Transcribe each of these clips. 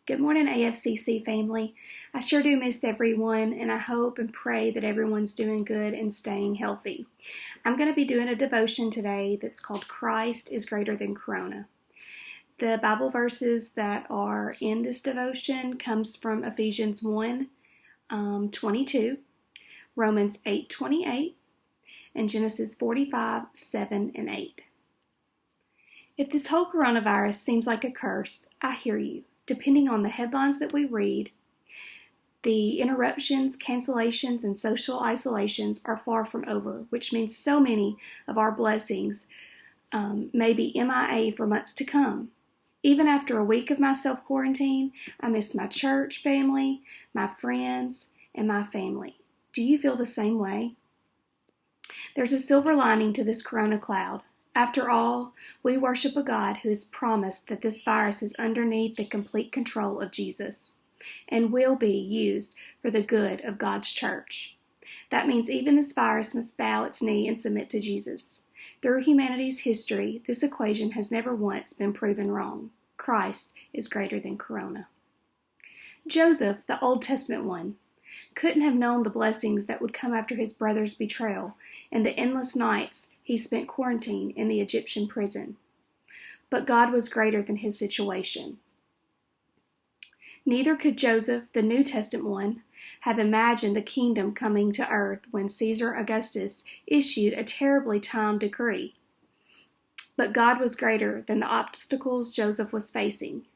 Good morning, AFCC family. I sure do miss everyone, and I hope and pray that everyone's doing good and staying healthy. I'm going to be doing a devotion today that's called Christ is Greater Than Corona. The Bible verses that are in this devotion comes from Ephesians 1:22, Romans 8:28, and Genesis 45:7-8. If this whole coronavirus seems like a curse, I hear you. Depending on the headlines that we read, the interruptions, cancellations, and social isolations are far from over, which means so many of our blessings may be MIA for months to come. Even after a week of my self-quarantine, I miss my church family, my friends, and my family. Do you feel the same way? There's a silver lining to this corona cloud. After all, we worship a God who has promised that this virus is underneath the complete control of Jesus and will be used for the good of God's church. That means even this virus must bow its knee and submit to Jesus. Through humanity's history, this equation has never once been proven wrong. Christ is greater than corona. Joseph, the Old Testament one, couldn't have known the blessings that would come after his brother's betrayal and the endless nights he spent quarantined in the Egyptian prison. But God was greater than his situation. Neither could Joseph, the New Testament one, have imagined the kingdom coming to earth when Caesar Augustus issued a terribly timed decree. But God was greater than the obstacles Joseph was facing.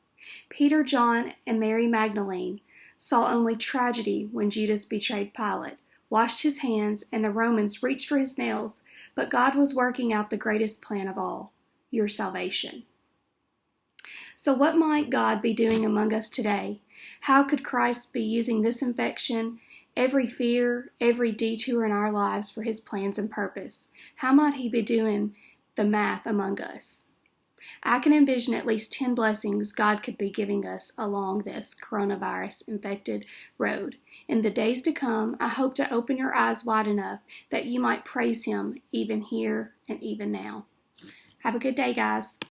Peter, John, and Mary Magdalene saw only tragedy when Judas betrayed Pilate, washed his hands, and the Romans reached for his nails, but God was working out the greatest plan of all, your salvation. So what might God be doing among us today? How could Christ be using this infection, every fear, every detour in our lives for his plans and purpose? How might he be doing the math among us? I can envision at least 10 blessings God could be giving us along this coronavirus-infected road. In the days to come, I hope to open your eyes wide enough that you might praise him even here and even now. Have a good day, guys.